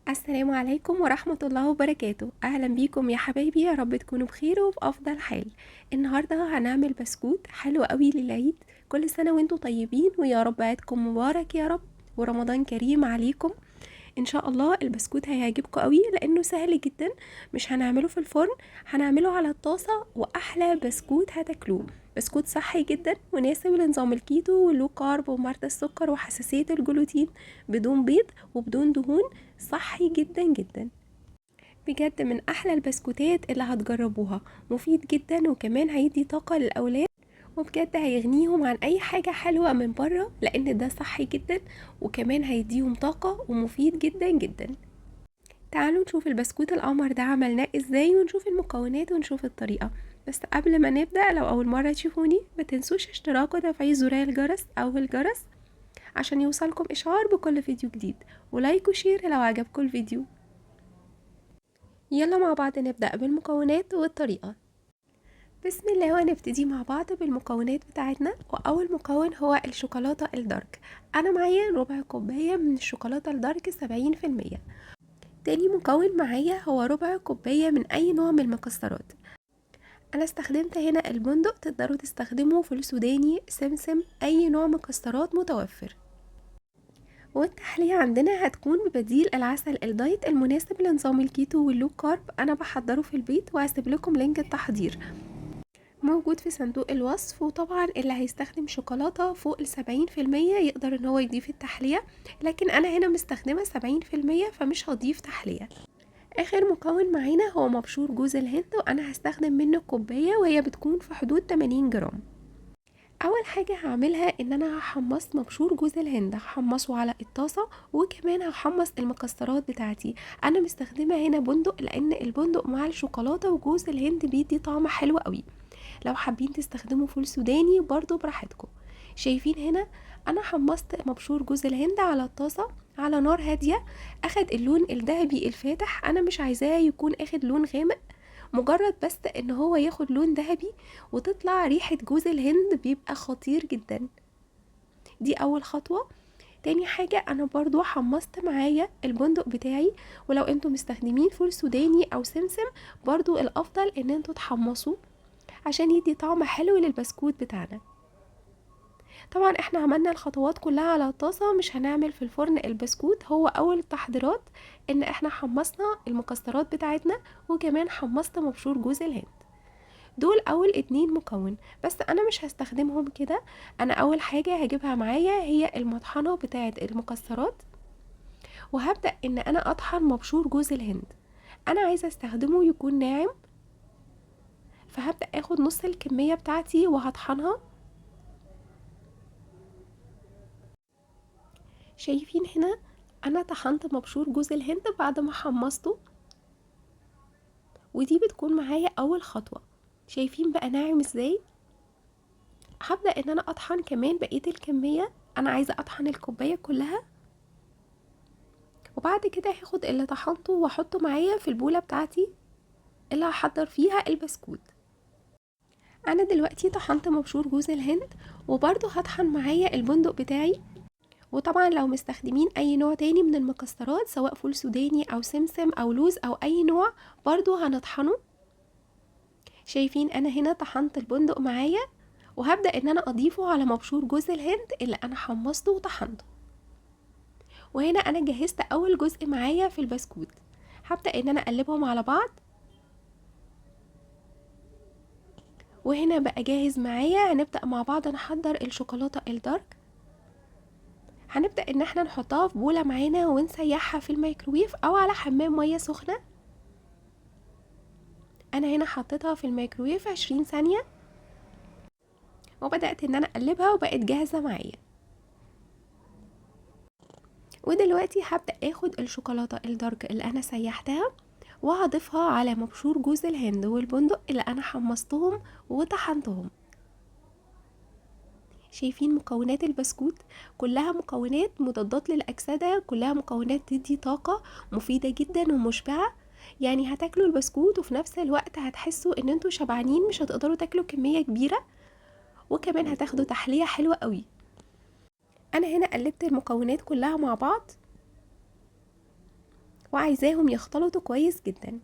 السلام عليكم ورحمة الله وبركاته. أهلا بيكم يا حبايبي، يا رب تكونوا بخير وفي أفضل حال. النهاردة هنعمل بسكوت حلو قوي للعيد. كل سنة وانتوا طيبين، ويا رب عيدكم مبارك يا رب، ورمضان كريم عليكم ان شاء الله. البسكوت هيعجبكم قوي لانه سهل جدا، مش هنعمله في الفرن، هنعمله على الطاسة، واحلى بسكوت هتاكلوه. بسكوت صحي جدا مناسب لنظام الكيتو واللو كارب ومرضى السكر وحساسية الجلوتين، بدون بيض وبدون دهون، صحي جدا جدا. بجد من احلى البسكوتات اللي هتجربوها، مفيد جدا وكمان هيدي طاقة للاولاد، وبجد هيغنيهم عن اي حاجة حلوة من بره، لان ده صحي جدا وكمان هيديهم طاقة ومفيد جدا جدا. تعالوا نشوف البسكوت القمر ده عملناه ازاي، ونشوف المكونات ونشوف الطريقة. بس قبل ما نبدأ، لو اول مرة تشوفوني ما تنسوش اشتراك وتفعيل زرار الجرس او الجرس عشان يوصلكم اشعار بكل فيديو جديد، ولايك وشير لو عجبكم الفيديو. يلا مع بعض نبدأ بالمكونات والطريقة. بسم الله، وهنبتدي مع بعض بالمكونات بتاعتنا. واول مكون هو الشوكولاتة الدارك. انا معايا ربع كوباية من الشوكولاتة الدارك 70%. تاني مكون معايا هو ربع كوباية من اي نوع من المكسرات. انا استخدمت هنا البندق، تقدروا تستخدموا فول سوداني، سمسم، اي نوع مكسرات متوفر. والتحلية عندنا هتكون ببديل العسل الدايت المناسب لنظام الكيتو واللو كارب. انا بحضره في البيت وهسيب لكم لينك التحضير موجود في صندوق الوصف. وطبعا اللي هيستخدم شوكولاتة فوق 70% يقدر ان هو يضيف التحلية، لكن انا هنا مستخدمة 70% فمش هضيف تحلية. اخر مكون معانا هو مبشور جوز الهند، وانا هستخدم منه كوباية وهي بتكون في حدود 80 جرام. اول حاجة هعملها ان انا هحمص مبشور جوز الهند، هحمصه على الطاسة، وكمان هحمص المكسرات بتاعتي. انا مستخدمة هنا بندق، لان البندق مع الشوكولاتة وجوز الهند بيدي طعم حلو قوي. لو حابين تستخدموا فول سوداني برضو براحتكم. شايفين هنا انا حمصت مبشور جوز الهند على الطاسة على نار هادية، اخد اللون الذهبي الفاتح. انا مش عايزاه يكون اخد لون غامق، مجرد بس ان هو ياخد لون ذهبي وتطلع ريحة جوز الهند، بيبقى خطير جدا. دي اول خطوة. تاني حاجة انا برضو حمصت معايا البندق بتاعي، ولو انتم مستخدمين فول سوداني او سمسم برضو الافضل ان انتوا تحمصوا عشان يدي طعم حلو للبسكوت بتاعنا. طبعا احنا عملنا الخطوات كلها على الطاسة، مش هنعمل في الفرن البسكوت. هو اول التحضيرات ان احنا حمصنا المكسرات بتاعتنا، وكمان حمصت مبشور جوز الهند. دول اول 2 مكون، بس انا مش هستخدمهم كده. انا اول حاجة هجيبها معايا هي المطحنة بتاعة المكسرات، وهبدأ ان انا اطحن مبشور جوز الهند. انا عايزة استخدمه يكون ناعم، فهبدأ اخد نص الكمية بتاعتي وهطحنها. شايفين هنا انا طحنت مبشور جوز الهند بعد ما حمصته، ودي بتكون معايا اول خطوة. شايفين بقى ناعم ازاي؟ هبدأ ان انا اطحن كمان بقية الكمية. انا عايزة اطحن الكوباية كلها، وبعد كده هاخد اللي طحنته واحطه معايا في البولة بتاعتي اللي هحضر فيها البسكوت. انا دلوقتي طحنت مبشور جوز الهند، وبرضه هطحن معايا البندق بتاعي. وطبعا لو مستخدمين اي نوع تاني من المكسرات، سواء فول سوداني او سمسم او لوز او اي نوع، برضو هنطحنه. شايفين انا هنا طحنت البندق معايا، وهبدأ ان انا اضيفه على مبشور جوز الهند اللي انا حمصته وطحنته. وهنا انا جهزت اول جزء معايا في البسكوت، هبدأ ان انا اقلبهم على بعض. وهنا بقى جاهز معايا. هنبدأ مع بعض نحضر الشوكولاتة الدارك. هنبدأ ان احنا نحطها في بولة معانا ونسيحها في الميكروويف او على حمام مية سخنة. انا هنا حطيتها في الميكروويف 20 ثانية، وبدأت ان انا اقلبها وبقت جاهزة معايا. ودلوقتي هبدأ اخد الشوكولاتة الدارك اللي انا سيحتها، وهضيفها على مبشور جوز الهند والبندق اللي انا حمصتهم وطحنتهم. شايفين مكونات البسكوت؟ كلها مكونات مضادات للأكسدة، كلها مكونات تدي طاقة، مفيدة جدا ومشبعة. يعني هتاكلوا البسكوت وفي نفس الوقت هتحسوا ان انتوا شبعانين، مش هتقدروا تاكلوا كمية كبيرة، وكمان هتاخدوا تحلية حلوة قوي. انا هنا قلبت المكونات كلها مع بعض، وعايزاهم يختلطوا كويس جدا.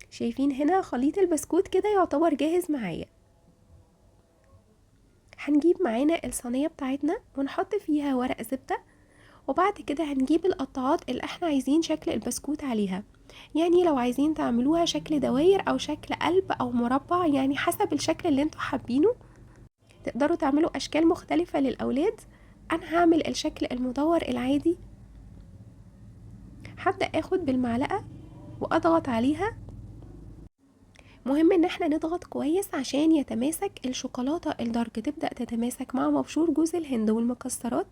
شايفين هنا خليط البسكوت كده يعتبر جاهز معايا. هنجيب معانا الصينية بتاعتنا ونحط فيها ورق زبدة، وبعد كده هنجيب القطعات اللي احنا عايزين شكل البسكوت عليها. يعني لو عايزين تعملوها شكل دواير او شكل قلب او مربع، يعني حسب الشكل اللي انتوا حابينه. تقدروا تعملوا اشكال مختلفة للاولاد. انا هعمل الشكل المدور العادي. هبدأ اخد بالمعلقة واضغط عليها. مهم ان احنا نضغط كويس عشان يتماسك الشوكولاتة الدارك، تبدأ تتماسك مع مبشور جوز الهند والمكسرات،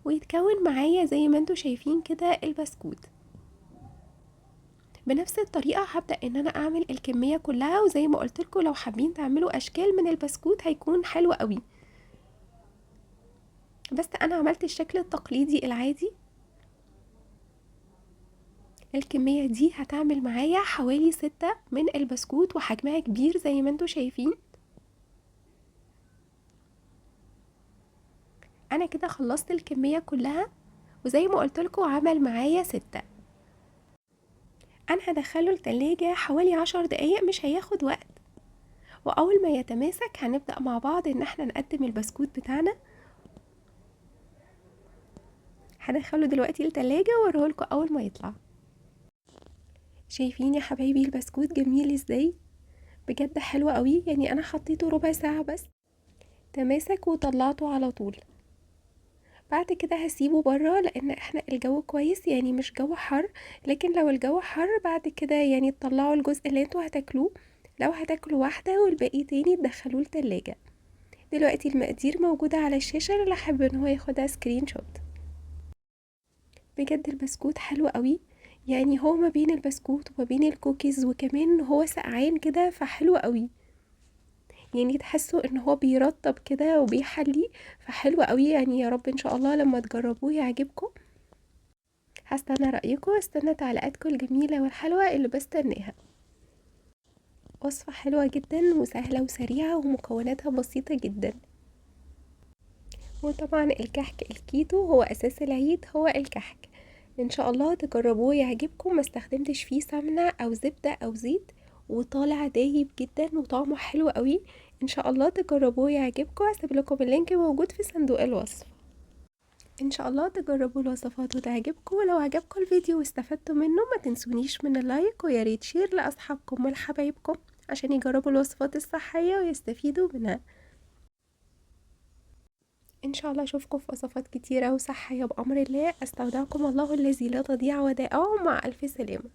ويتكون معايا زي ما انتوا شايفين كده البسكوت. بنفس الطريقة هبدأ ان انا اعمل الكمية كلها، وزي ما قلتلكوا لو حابين تعملوا اشكال من البسكوت هيكون حلو قوي، بس انا عملت الشكل التقليدي العادي. الكمية دي هتعمل معايا حوالي 6 من البسكوت، وحجمها كبير زي ما انتوا شايفين. انا كده خلصت الكمية كلها، وزي ما قلتلكوا عمل معايا 6. انا هدخله التلاجة حوالي 10 دقايق، مش هياخد وقت. واول ما يتماسك هنبدأ مع بعض ان احنا نقدم البسكوت بتاعنا. هدخله دلوقتي التلاجة واوريهولكوا اول ما يطلع. شايفين يا حبايبي البسكوت جميل ازاي؟ بجد حلو قوي. يعني انا حطيته ربع ساعة بس، تماسك وطلعته على طول. بعد كده هسيبه بره لان احنا الجو كويس، يعني مش جو حر. لكن لو الجو حر بعد كده يعني تطلعوا الجزء اللي انتوا هتاكلوه. لو هتاكلوا واحدة والباقي تاني تدخلوه التلاجة. دلوقتي المقادير موجودة على الشاشة اللي حابب ان هو ياخدها سكرين شوت. بجد البسكوت حلو قوي. يعني هو ما بين البسكوت وما بين الكوكيز، وكمان هو سقعان كده فحلو قوي. يعني تحسوا ان هو بيرطب كده وبيحلي، فحلو قوي. يعني يا رب ان شاء الله لما تجربوه يعجبكم. هستنى رأيكم واستنى تعليقاتكم الجميلة والحلوة اللي بستناها. وصفة حلوة جدا وسهلة وسريعة ومكوناتها بسيطة جدا. وطبعا الكحك الكيتو هو اساس العيد، هو الكحك. ان شاء الله تجربوه يعجبكم. ما استخدمتش فيه سمنة او زبدة او زيت، وطالع دايب جدا وطعمه حلو قوي. ان شاء الله تجربوه يعجبكم. هسيب لكم اللينك موجود في صندوق الوصف. ان شاء الله تجربوا الوصفات وتعجبكم. ولو عجبكم الفيديو واستفدتوا منه ما تنسونيش من اللايك، ويا ريت شير لاصحابكم ولحبايبكم عشان يجربوا الوصفات الصحية ويستفيدوا منها. ان شاء الله اشوفكم في وصفات كتيرة وصحية بأمر الله. استودعكم الله الذي لا تضيع ودائعه. مع الف سلامة.